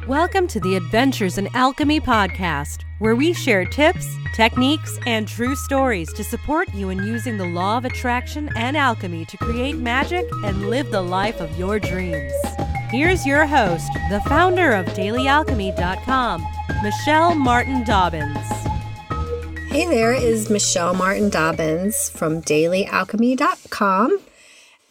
Welcome to the Adventures in Alchemy podcast, where we share tips, techniques, and true stories to support you in using the law of attraction and alchemy to create magic and live the life of your dreams. Here's your host, the founder of DailyAlchemy.com, Michelle Martin Dobbins. Hey there, is Michelle Martin Dobbins from DailyAlchemy.com.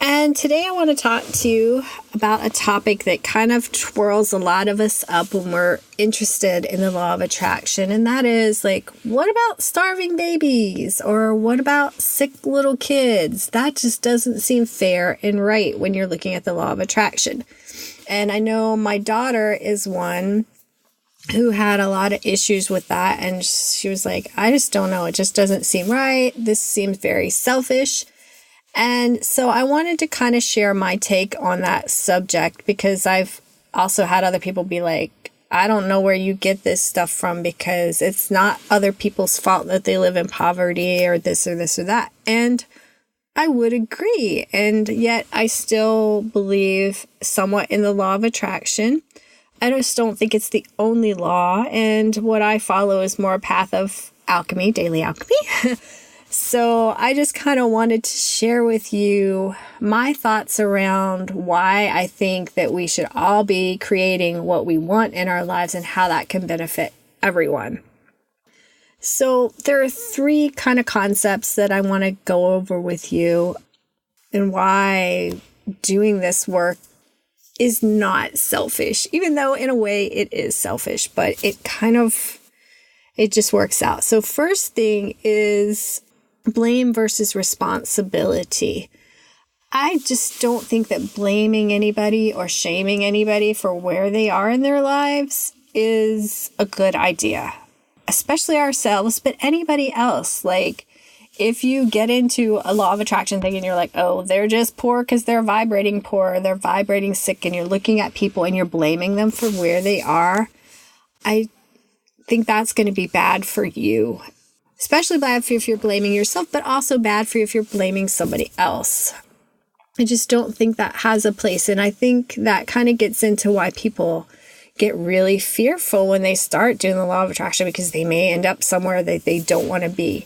And today I want to talk to you about a topic that kind of twirls a lot of us up when we're interested in the law of attraction. And that is what about starving babies? Or what about sick little kids? That just doesn't seem fair and right when you're looking at the law of attraction. And I know my daughter is one who had a lot of issues with that. And she was like, I just don't know. It just doesn't seem right. This seems very selfish. And so I wanted to kind of share my take on that subject because I've also had other people be like, I don't know where you get this stuff from because it's not other people's fault that they live in poverty or this or this or that. And I would agree. And yet I still believe somewhat in the law of attraction. I just don't think it's the only law. And what I follow is more a path of alchemy, daily alchemy. So I just kind of wanted to share with you my thoughts around why I think that we should all be creating what we want in our lives and how that can benefit everyone. So there are three kind of concepts that I want to go over with you and why doing this work is not selfish, even though in a way it is selfish, but it just works out. So first thing is blame versus responsibility. I just don't think that blaming anybody or shaming anybody for where they are in their lives is a good idea, especially ourselves, but anybody else. If you get into a law of attraction thing and you're like, oh, they're just poor because they're vibrating poor, they're vibrating sick, and you're looking at people and you're blaming them for where they are, I think that's going to be bad for you. Especially bad for you if you're blaming yourself, but also bad for you if you're blaming somebody else. I just don't think that has a place. And I think that kind of gets into why people get really fearful when they start doing the law of attraction because they may end up somewhere that they don't want to be.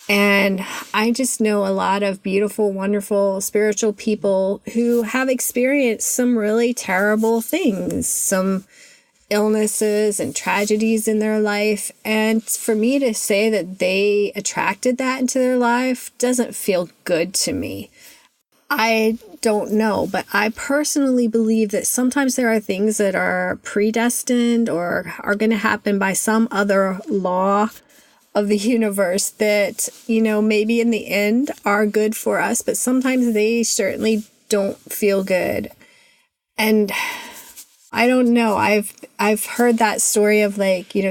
And I just know a lot of beautiful, wonderful, spiritual people who have experienced some really terrible things, some illnesses and tragedies in their life. And for me to say that they attracted that into their life doesn't feel good to me. I don't know, but I personally believe that sometimes there are things that are predestined or are going to happen by some other law of the universe that, maybe in the end are good for us, but sometimes they certainly don't feel good. And I don't know. I've heard that story of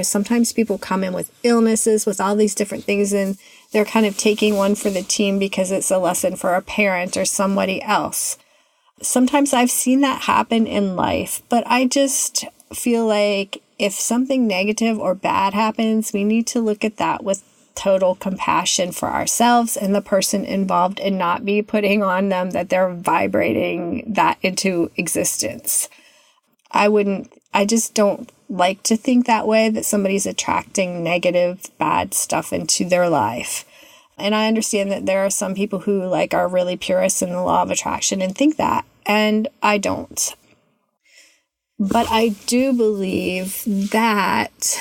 sometimes people come in with illnesses, with all these different things, and they're kind of taking one for the team because it's a lesson for a parent or somebody else. Sometimes I've seen that happen in life, but I just feel like if something negative or bad happens, we need to look at that with total compassion for ourselves and the person involved and not be putting on them that they're vibrating that into existence. I just don't like to think that way, that somebody's attracting negative, bad stuff into their life. And I understand that there are some people who are really purists in the law of attraction and think that, and I don't. But I do believe that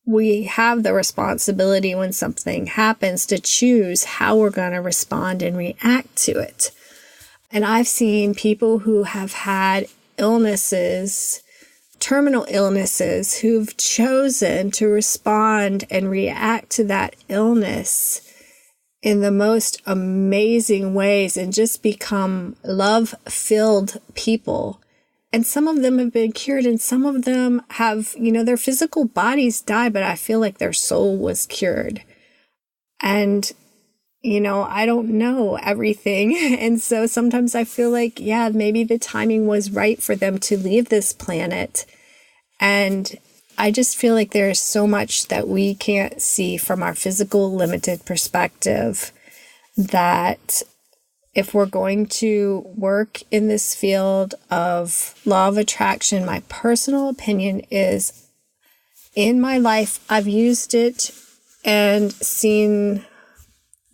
we have the responsibility when something happens to choose how we're going to respond and react to it. And I've seen people who have had illnesses, terminal illnesses, who've chosen to respond and react to that illness in the most amazing ways and just become love-filled people. And some of them have been cured and some of them have, their physical bodies died, but I feel like their soul was cured. And I don't know everything. And so sometimes I feel like, maybe the timing was right for them to leave this planet. And I just feel like there's so much that we can't see from our physical limited perspective that if we're going to work in this field of law of attraction, my personal opinion is in my life, I've used it and seen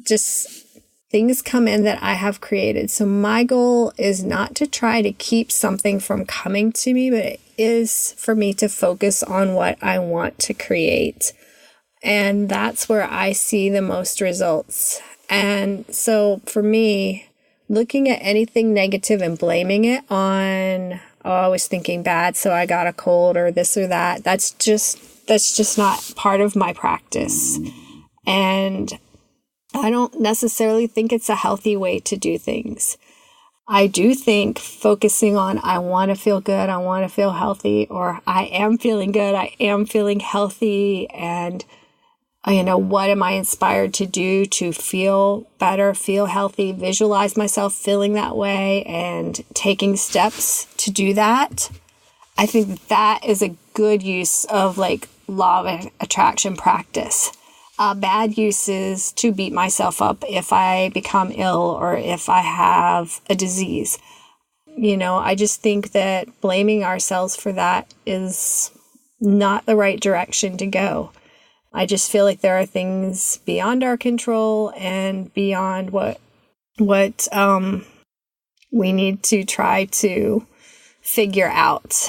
just things come in that I have created. So my goal is not to try to keep something from coming to me, but it is for me to focus on what I want to create. And that's where I see the most results. And so for me, looking at anything negative and blaming it on, oh, I was thinking bad, so I got a cold or this or that, that's just not part of my practice. And I don't necessarily think it's a healthy way to do things. I do think focusing on, I want to feel good, I want to feel healthy, or I am feeling good, I am feeling healthy, and what am I inspired to do to feel better, feel healthy, visualize myself feeling that way and taking steps to do that. I think that is a good use of law of attraction practice. Bad use is to beat myself up if I become ill or if I have a disease. I just think that blaming ourselves for that is not the right direction to go. I just feel like there are things beyond our control and beyond what we need to try to figure out,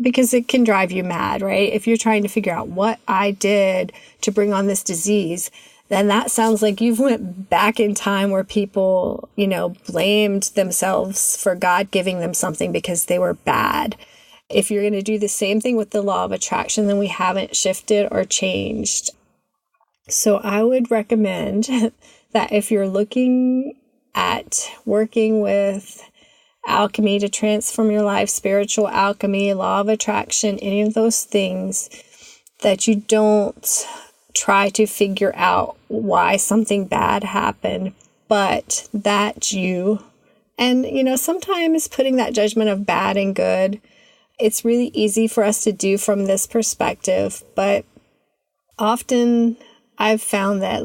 because it can drive you mad, right? If you're trying to figure out what I did to bring on this disease, then that sounds like you've went back in time where people, blamed themselves for God giving them something because they were bad. If you're going to do the same thing with the law of attraction, then we haven't shifted or changed. So I would recommend that if you're looking at working with alchemy to transform your life, spiritual alchemy, law of attraction, any of those things, that you don't try to figure out why something bad happened, but that sometimes putting that judgment of bad and good, it's really easy for us to do from this perspective, but often I've found that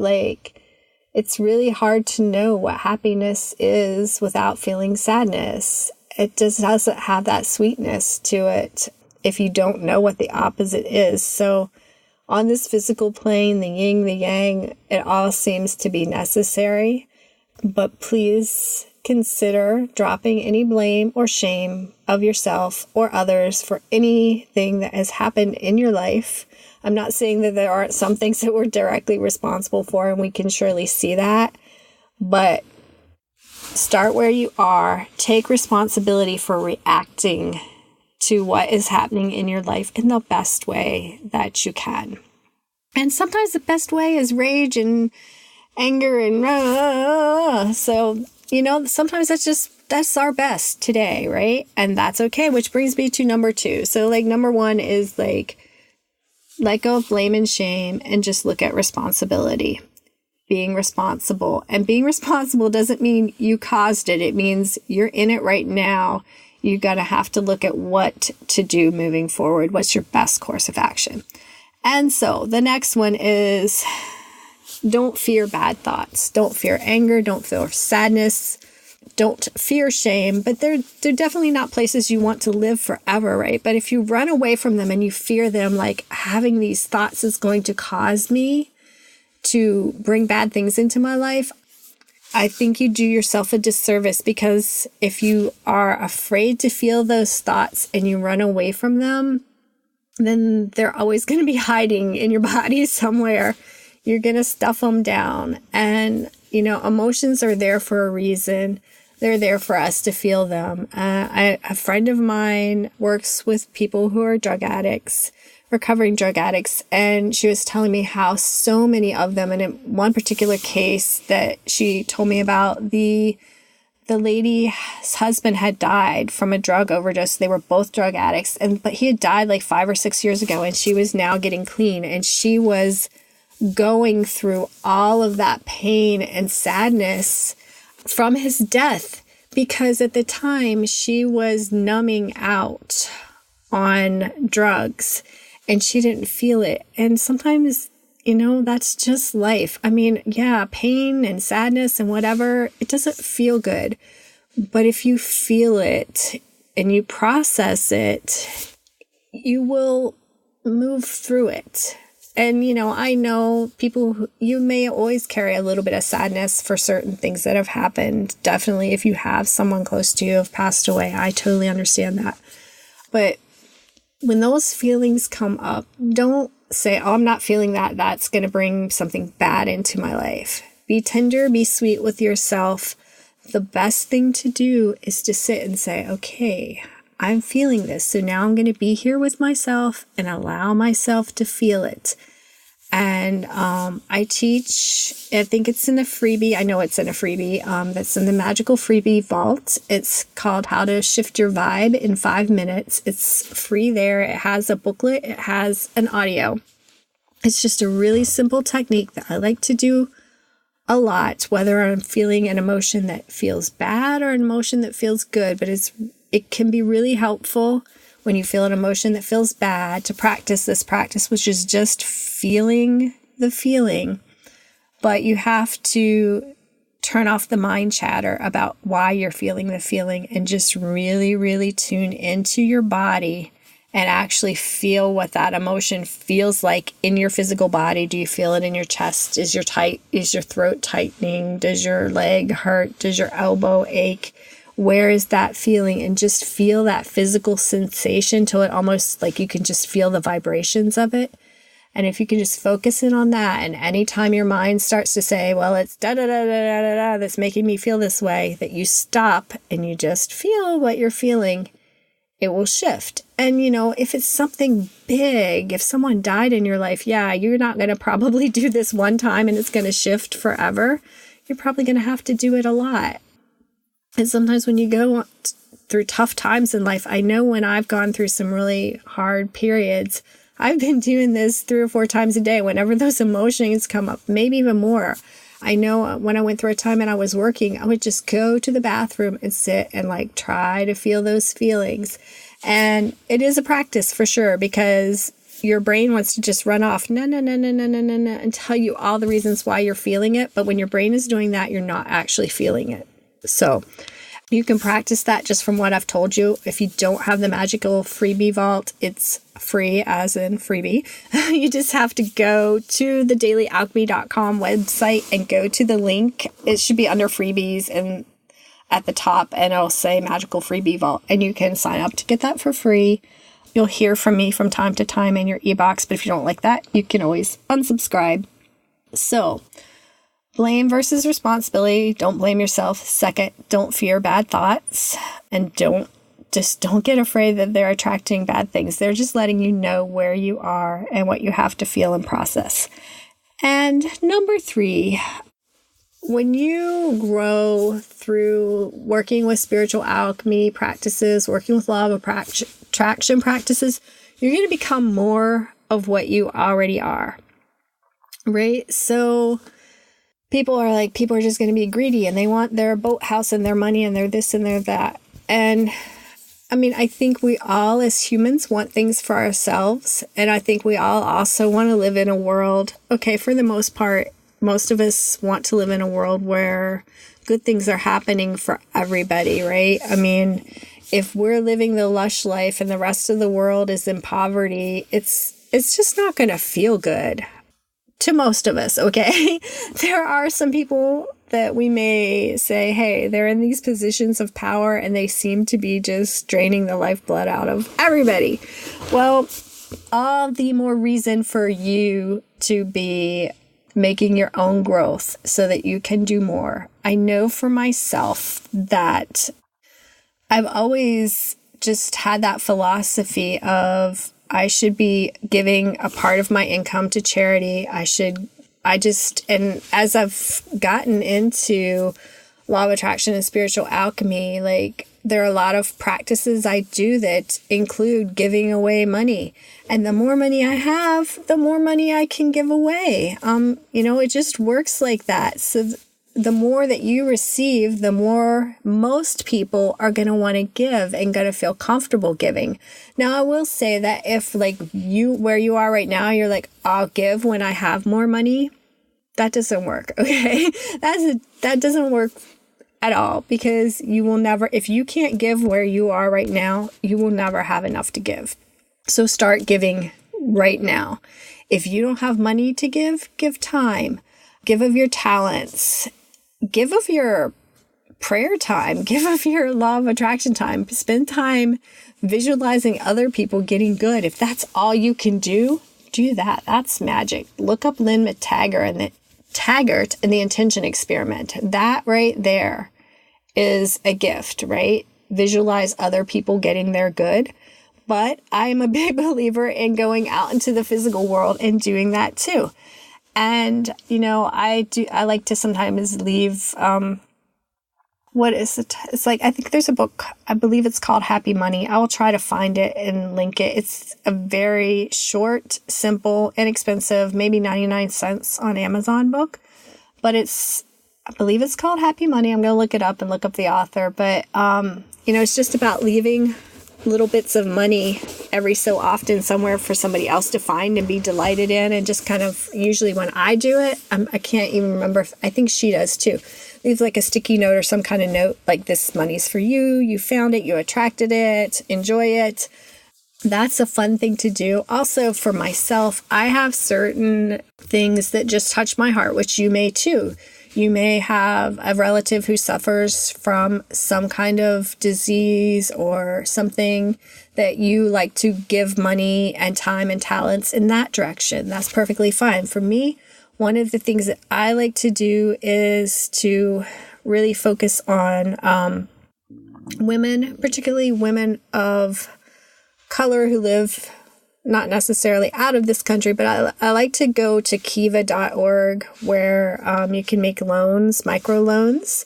it's really hard to know what happiness is without feeling sadness. It just doesn't have that sweetness to it if you don't know what the opposite is. So on this physical plane, the yin, the yang, it all seems to be necessary, but please consider dropping any blame or shame of yourself or others for anything that has happened in your life. I'm not saying that there aren't some things that we're directly responsible for, and we can surely see that, but start where you are. Take responsibility for reacting to what is happening in your life in the best way that you can. And sometimes the best way is rage and anger and so sometimes that's our best today, right? And that's okay, which brings me to number 2. So number 1 is let go of blame and shame and just look at responsibility, being responsible. And being responsible doesn't mean you caused it. It means you're in it right now. You're going to have to look at what to do moving forward. What's your best course of action? And so the next one is, don't fear bad thoughts. Don't fear anger. Don't fear sadness. Don't fear shame. But they're definitely not places you want to live forever, right? But if you run away from them and you fear them, having these thoughts is going to cause me to bring bad things into my life, I think you do yourself a disservice, because if you are afraid to feel those thoughts and you run away from them, then they're always going to be hiding in your body somewhere. You're going to stuff them down. And, emotions are there for a reason. They're there for us to feel them. A friend of mine works with people who are drug addicts, recovering drug addicts, and she was telling me how so many of them, and in one particular case that she told me about, the lady's husband had died from a drug overdose. They were both drug addicts, but he had died 5 or 6 years ago, and she was now getting clean, and she was going through all of that pain and sadness from his death, because at the time she was numbing out on drugs and she didn't feel it. And sometimes that's just life. I mean, yeah, pain and sadness and whatever, it doesn't feel good. But if you feel it and you process it, you will move through it. And, I know you may always carry a little bit of sadness for certain things that have happened. Definitely, if you have someone close to you have passed away, I totally understand that. But when those feelings come up, don't say, oh, I'm not feeling that. That's going to bring something bad into my life. Be tender, be sweet with yourself. The best thing to do is to sit and say, okay, I'm feeling this. So now I'm going to be here with myself and allow myself to feel it. And I teach, I think it's in a freebie. I know it's in a freebie that's in the Magical Freebie Vault. It's called How to Shift Your Vibe in 5 Minutes. It's free there. It has a booklet. It has an audio. It's just a really simple technique that I like to do a lot, whether I'm feeling an emotion that feels bad or an emotion that feels good. But it can be really helpful when you feel an emotion that feels bad to practice this practice, which is just feeling the feeling. But you have to turn off the mind chatter about why you're feeling the feeling and just really, really tune into your body and actually feel what that emotion feels like in your physical body. Do you feel it in your chest? Is your throat tightening? Does your leg hurt? Does your elbow ache? Where is that feeling? And just feel that physical sensation till it almost like you can just feel the vibrations of it. And if you can just focus in on that, and anytime your mind starts to say, well, it's da-da-da-da-da-da that's making me feel this way, that you stop and you just feel what you're feeling, it will shift. And, if it's something big, if someone died in your life, yeah, you're not going to probably do this one time and it's going to shift forever. You're probably going to have to do it a lot. And sometimes when you go through tough times in life, I know when I've gone through some really hard periods, I've been doing this 3 or 4 times a day. Whenever those emotions come up, maybe even more. I know when I went through a time and I was working, I would just go to the bathroom and sit and try to feel those feelings. And it is a practice for sure, because your brain wants to just run off, no, and tell you all the reasons why you're feeling it. But when your brain is doing that, you're not actually feeling it. So you can practice that just from what I've told you. If you don't have the Magical Freebie Vault, it's free as in freebie. You just have to go to the dailyalchemy.com website and go to the link. It should be under freebies and at the top, and it'll say Magical Freebie Vault. And you can sign up to get that for free. You'll hear from me from time to time in your e-box, but if you don't like that, you can always unsubscribe. So, blame versus responsibility. Don't blame yourself. Second, don't fear bad thoughts. And don't get afraid that they're attracting bad things. They're just letting you know where you are and what you have to feel and process. And number 3, when you grow through working with spiritual alchemy practices, working with law of attraction practices, you're going to become more of what you already are. Right? So people are just going to be greedy and they want their boathouse and their money and their this and their that. And I mean, I think we all as humans want things for ourselves. And I think we all also want to live in a world, okay, for the most part, most of us want to live in a world where good things are happening for everybody, right? I mean, if we're living the lush life and the rest of the world is in poverty, it's just not going to feel good to most of us, okay? There are some people that we may say, hey, they're in these positions of power and they seem to be just draining the lifeblood out of everybody. Well, all the more reason for you to be making your own growth so that you can do more. I know for myself that I've always just had that philosophy of I should be giving a part of my income to charity. And as I've gotten into law of attraction and spiritual alchemy, there are a lot of practices I do that include giving away money. And the more money I have, the more money I can give away. It just works like that. So the more that you receive, the more most people are going to want to give and going to feel comfortable giving. Now, I will say that if like where you are right now, you're like, I'll give when I have more money. That doesn't work. Okay. That doesn't work at all, because you will never, if you can't give where you are right now, you will never have enough to give. So start giving right now. If you don't have money to give time, give of your talents, give of your prayer time, give of your law of attraction time, spend time visualizing other people getting good. If that's all you can do that. That's magic. Look up Lynn Taggart and the intention experiment. That right there is a gift, right? Visualize other people getting their good. But I'm a big believer in going out into the physical world and doing that too. And, I like to sometimes leave, what is it? It's like, I think there's a book, I believe it's called Happy Money. I will try to find it and link it. It's a very short, simple, inexpensive, maybe 99 cents on Amazon book, but I believe it's called Happy Money. I'm going to look it up and look up the author, but, it's just about leaving little bits of money every so often somewhere for somebody else to find and be delighted in. And just kind of, usually when I do it, I can't even remember I think she does too. Leaves like a sticky note or some kind of note like, this money's for you. You found it. You attracted it. Enjoy it. That's a fun thing to do. Also for myself, I have certain things that just touch my heart, which you may too. You may have a relative who suffers from some kind of disease or something that you like to give money and time and talents in that direction. That's perfectly fine. For me, one of the things that I like to do is to really focus on women, particularly women of color who live not necessarily out of this country, but I like to go to kiva.org where you can make loans, microloans.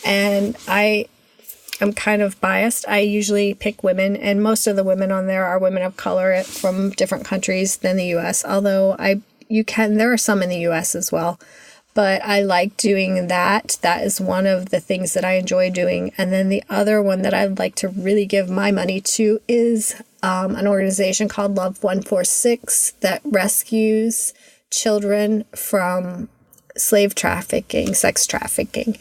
And I'm kind of biased. I usually pick women, and most of the women on there are women of color from different countries than the U.S., although there are some in the U.S. as well. But I like doing that. That is one of the things that I enjoy doing. And then the other one that I'd like to really give my money to is an organization called Love 146 that rescues children from slave trafficking, sex trafficking.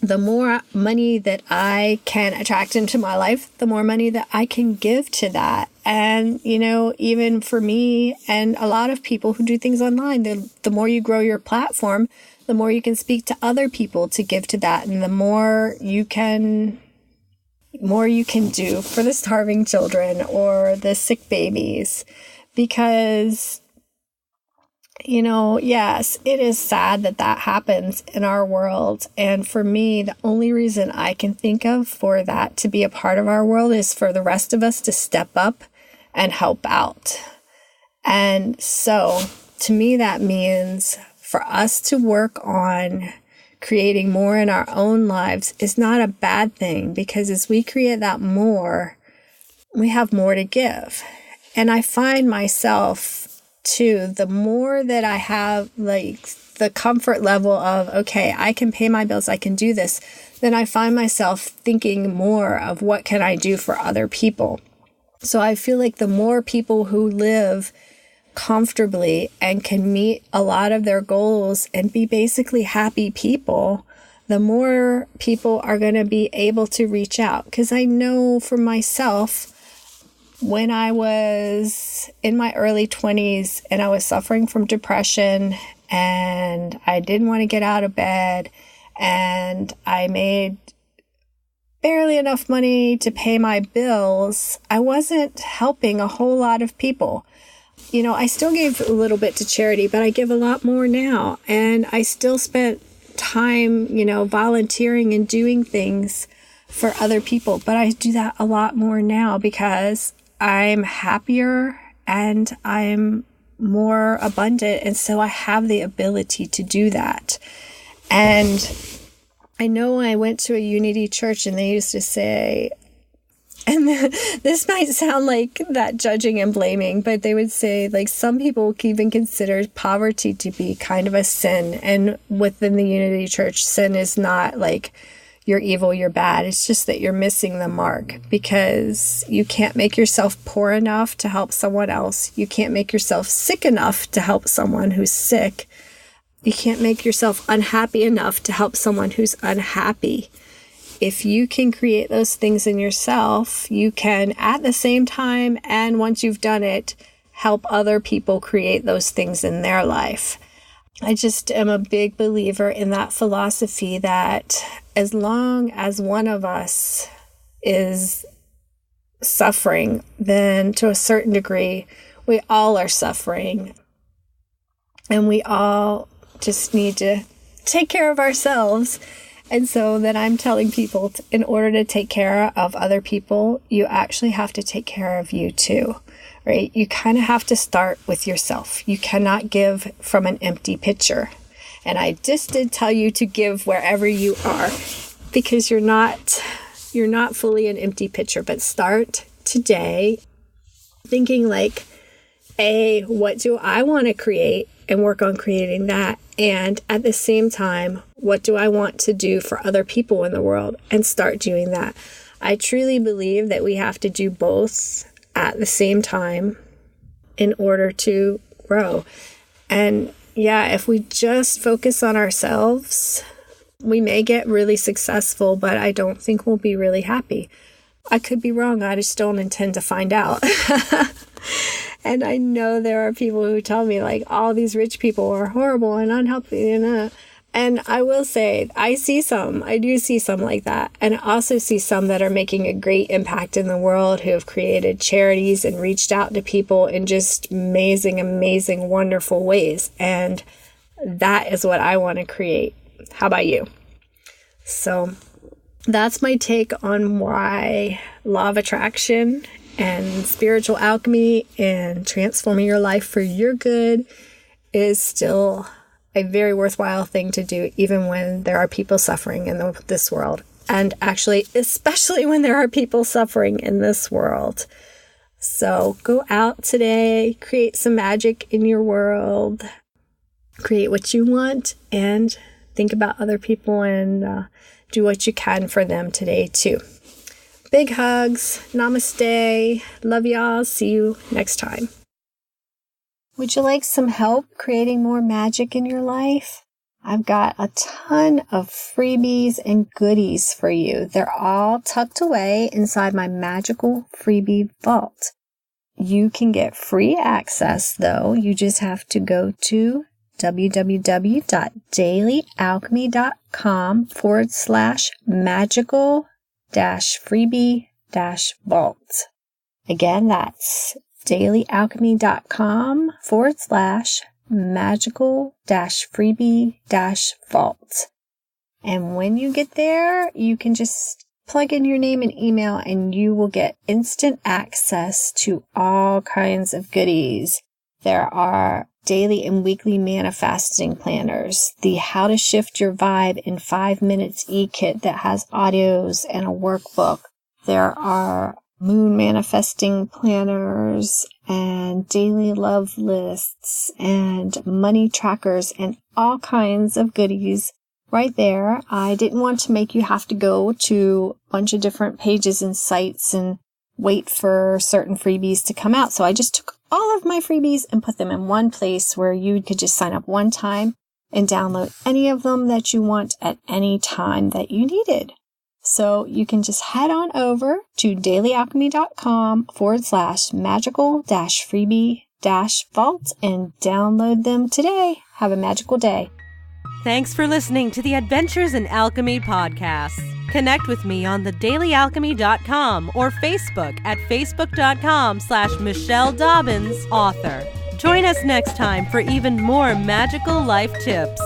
The more money that I can attract into my life, the more money that I can give to that. And, even for me and a lot of people who do things online, the more you grow your platform, the more you can speak to other people to give to that. And the more you can do for the starving children or the sick babies. Because, yes, it is sad that happens in our world. And for me, the only reason I can think of for that to be a part of our world is for the rest of us to step up and help out. And so to me, that means for us to work on creating more in our own lives is not a bad thing, because as we create that more, we have more to give. And I find myself too, the more that I have like the comfort level of, okay, I can pay my bills, I can do this, then I find myself thinking more of what can I do for other people. So I feel like the more people who live comfortably and can meet a lot of their goals and be basically happy people, the more people are going to be able to reach out. Because I know for myself, when I was in my early 20s and I was suffering from depression and I didn't want to get out of bed and I made barely enough money to pay my bills, I wasn't helping a whole lot of people. I still gave a little bit to charity, but I give a lot more now. And I still spent time, volunteering and doing things for other people. But I do that a lot more now because I'm happier and I'm more abundant. And so I have the ability to do that. And I know I went to a Unity church and they used to say, And this might sound like that judging and blaming, but they would say, like, some people even consider poverty to be kind of a sin. And within the Unity Church, sin is not like you're evil, you're bad. It's just that you're missing the mark, because you can't make yourself poor enough to help someone else. You can't make yourself sick enough to help someone who's sick. You can't make yourself unhappy enough to help someone who's unhappy. If you can create those things in yourself, you can, at the same time, and once you've done it, help other people create those things in their life. I just am a big believer in that philosophy that as long as one of us is suffering, then to a certain degree, we all are suffering. And we all just need to take care of ourselves. And so then I'm telling people, in order to take care of other people, you actually have to take care of you too, right? You kind of have to start with yourself. You cannot give from an empty pitcher. And I just did tell you to give wherever you are, because you're not fully an empty pitcher. But start today thinking like, what do I want to create, and work on creating that. And at the same time, what do I want to do for other people in the world, and start doing that. I truly believe that we have to do both at the same time in order to grow. And yeah, if we just focus on ourselves, we may get really successful, but I don't think we'll be really happy. I could be wrong. I just don't intend to find out. And I know there are people who tell me, like, all these rich people are horrible and unhealthy. And I will say, I do see some like that. And I also see some that are making a great impact in the world, who have created charities and reached out to people in just amazing, amazing, wonderful ways. And that is what I want to create. How about you? So that's my take on why law of attraction and spiritual alchemy and transforming your life for your good is still a very worthwhile thing to do, even when there are people suffering in this world. And actually, especially when there are people suffering in this world. So go out today, create some magic in your world, create what you want, and think about other people, and do what you can for them today too. Big hugs. Namaste. Love y'all. See you next time. Would you like some help creating more magic in your life? I've got a ton of freebies and goodies for you. They're all tucked away inside my magical freebie vault. You can get free access, though. You just have to go to www.dailyalchemy.com/magical-freebie-vault. Again, that's dailyalchemy.com/magical-freebie-vault. And when you get there, you can just plug in your name and email, and you will get instant access to all kinds of goodies. There are daily and weekly manifesting planners, the How to Shift Your Vibe in 5 Minutes e-kit that has audios and a workbook. There are moon manifesting planners and daily love lists and money trackers and all kinds of goodies right there. I didn't want to make you have to go to a bunch of different pages and sites and wait for certain freebies to come out. So I just took all of my freebies and put them in one place where you could just sign up one time and download any of them that you want at any time that you needed. So you can just head on over to dailyalchemy.com/magical-freebie-vault and download them today. Have a magical day. Thanks for listening to the Adventures in Alchemy podcast. Connect with me on thedailyalchemy.com or Facebook at facebook.com/Michelle Dobbins, author. Join us next time for even more magical life tips.